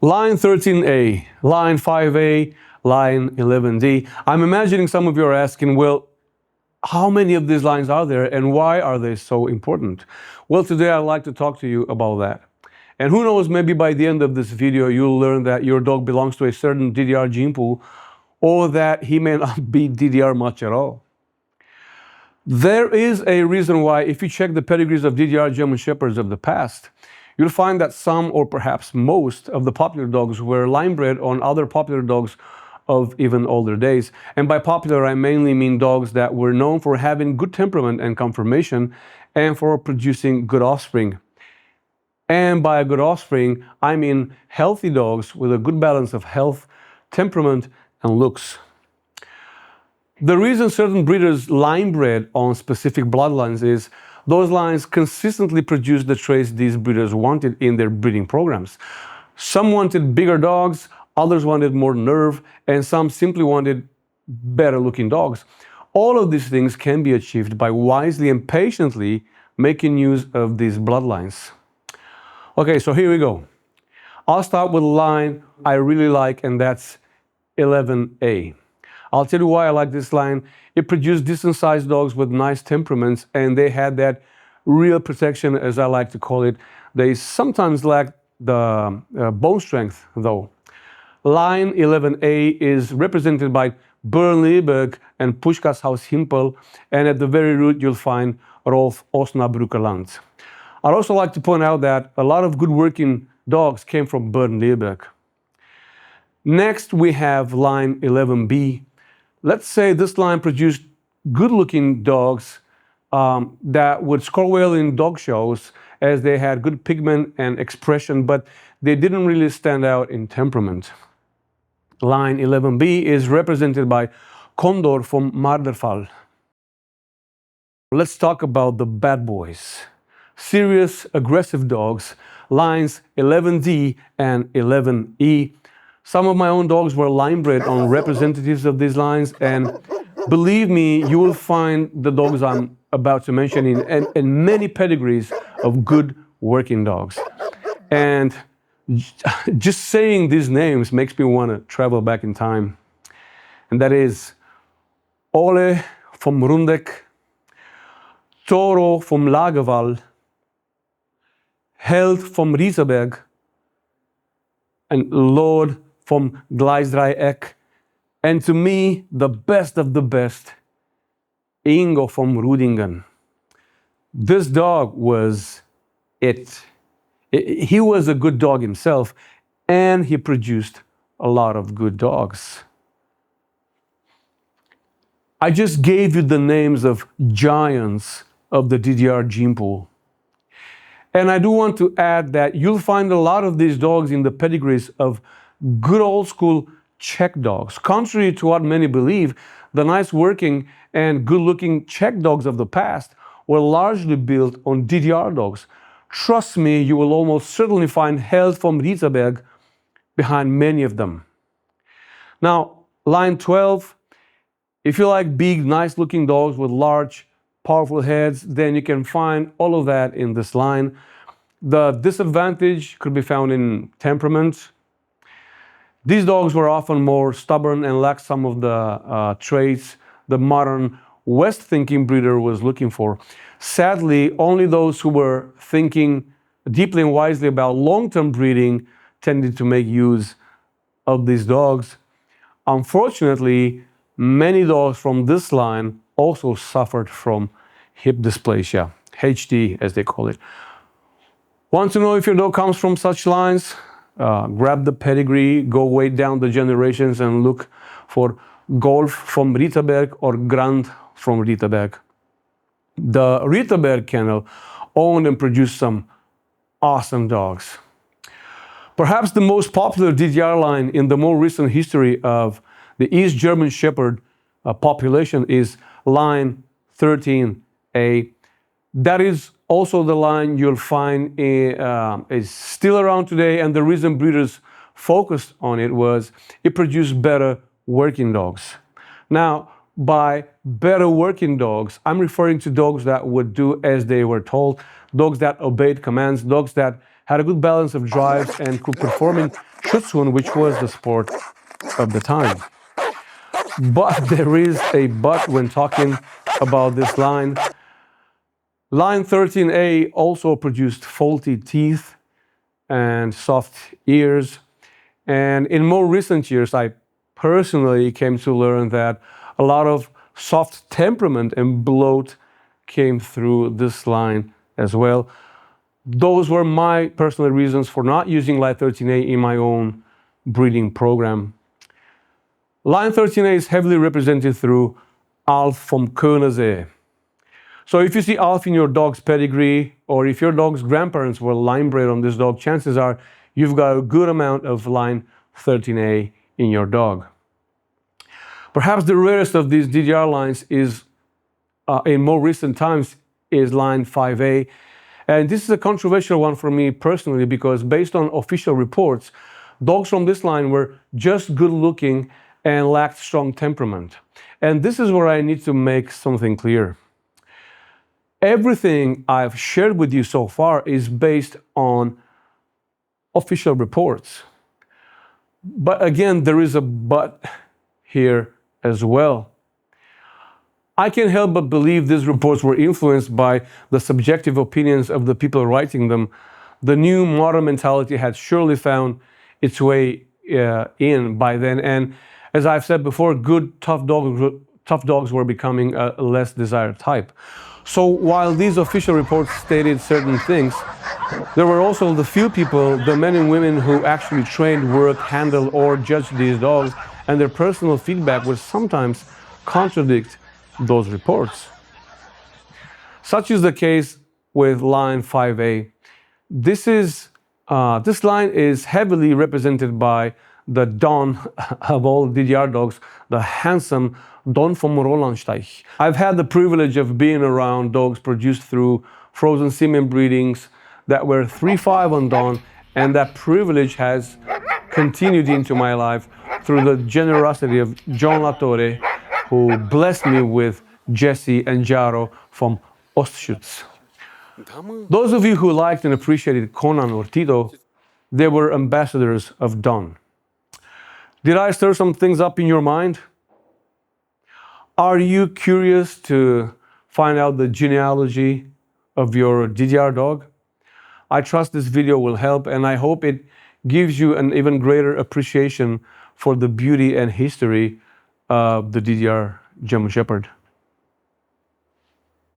Line 13A, line 5A, line 11D. I'm imagining some of you are asking, well, how many of these lines are there and why are they so important? Well, today I'd like to talk to you about that. And who knows, maybe by the end of this video, you'll learn that your dog belongs to a certain DDR gene pool or that he may not be DDR much at all. There is a reason why, if you check the pedigrees of DDR German Shepherds of the past, you'll find that some or perhaps most of the popular dogs were line bred on other popular dogs of even older days. And by popular, I mainly mean dogs that were known for having good temperament and conformation and for producing good offspring. And by a good offspring, I mean healthy dogs with a good balance of health, temperament, and looks. The reason certain breeders line bred on specific bloodlines is those lines consistently produced the traits these breeders wanted in their breeding programs. Some wanted bigger dogs, others wanted more nerve, and some simply wanted better looking dogs. All of these things can be achieved by wisely and patiently making use of these bloodlines. Okay, so here we go. I'll start with a line I really like, and that's 11A. I'll tell you why I like this line. It produced decent sized dogs with nice temperaments, and they had that real protection, as I like to call it. They sometimes lacked the bone strength, though. Line 11A is represented by Bernleberg and Puschkas Himpel, and at the very root you'll find Rolf Osnabrücker Land. I'd also like to point out that a lot of good working dogs came from Bernleberg. Next we have line 11B. Let's say this line produced good-looking dogs that would score well in dog shows as they had good pigment and expression, but they didn't really stand out in temperament. Line 11B is represented by Condor from Marderfall. Let's talk about the bad boys. Serious, aggressive dogs, lines 11D and 11E. Some of my own dogs were line bred on representatives of these lines, and believe me, you will find the dogs I'm about to mention in many pedigrees of good working dogs. And just saying these names makes me want to travel back in time. And that is Ole vom Rundeck, Toro vom Lagerwall, Held vom Rieseberg, and Lord from Gleisdreieck, and to me, the best of the best, Ingo from Rudingen. This dog was it. He was a good dog himself, and he produced a lot of good dogs. I just gave you the names of giants of the DDR gene pool. And I do want to add that you'll find a lot of these dogs in the pedigrees of good old school Czech dogs. Contrary to what many believe, the nice working and good looking Czech dogs of the past were largely built on DDR dogs. Trust me, you will almost certainly find Held vom Rieseberg behind many of them. Now, line 12, if you like big, nice looking dogs with large, powerful heads, then you can find all of that in this line. The disadvantage could be found in temperament. These dogs were often more stubborn and lacked some of the traits the modern West-thinking breeder was looking for. Sadly, only those who were thinking deeply and wisely about long-term breeding tended to make use of these dogs. Unfortunately, many dogs from this line also suffered from hip dysplasia, HD as they call it. Want to know if your dog comes from such lines? Grab the pedigree, go way down the generations and look for Golf from Rieterberg or Grand from Rieterberg. The Rieterberg kennel owned and produced some awesome dogs. Perhaps the most popular DDR line in the more recent history of the East German Shepherd population is line 13A. That is also the line you'll find is still around today, and the reason breeders focused on it was it produced better working dogs. Now, by better working dogs, I'm referring to dogs that would do as they were told, dogs that obeyed commands, dogs that had a good balance of drives and could perform in Schutzhund, which was the sport of the time. But there is a but when talking about this line. Line 13A also produced faulty teeth and soft ears. And in more recent years, I personally came to learn that a lot of soft temperament and bloat came through this line as well. Those were my personal reasons for not using line 13A in my own breeding program. Line 13A is heavily represented through Alf vom Königssee. So if you see Alf in your dog's pedigree, or if your dog's grandparents were line bred on this dog, chances are you've got a good amount of line 13A in your dog. Perhaps the rarest of these DDR lines is, in more recent times, is line 5A. And this is a controversial one for me personally, because based on official reports, dogs from this line were just good looking and lacked strong temperament. And this is where I need to make something clear. Everything I've shared with you so far is based on official reports. But again, there is a but here as well. I can't help but believe these reports were influenced by the subjective opinions of the people writing them. The new modern mentality had surely found its way in by then. And as I've said before, good, tough dogs were becoming a less desired type. So while these official reports stated certain things, there were also the few people, the men and women who actually trained, worked, handled, or judged these dogs, and their personal feedback would sometimes contradict those reports. Such is the case with line 5A. This line is heavily represented by the Don of all DDR dogs, the handsome Don from Rolandsteich. I've had the privilege of being around dogs produced through frozen semen breedings that were 3-5 on Don, and that privilege has continued into my life through the generosity of John Latore, who blessed me with Jesse and Jaro from Ostschutz. Those of you who liked and appreciated Conan or Tito, they were ambassadors of Don. Did I stir some things up in your mind? Are you curious to find out the genealogy of your DDR dog? I trust this video will help, and I hope it gives you an even greater appreciation for the beauty and history of the DDR German Shepherd.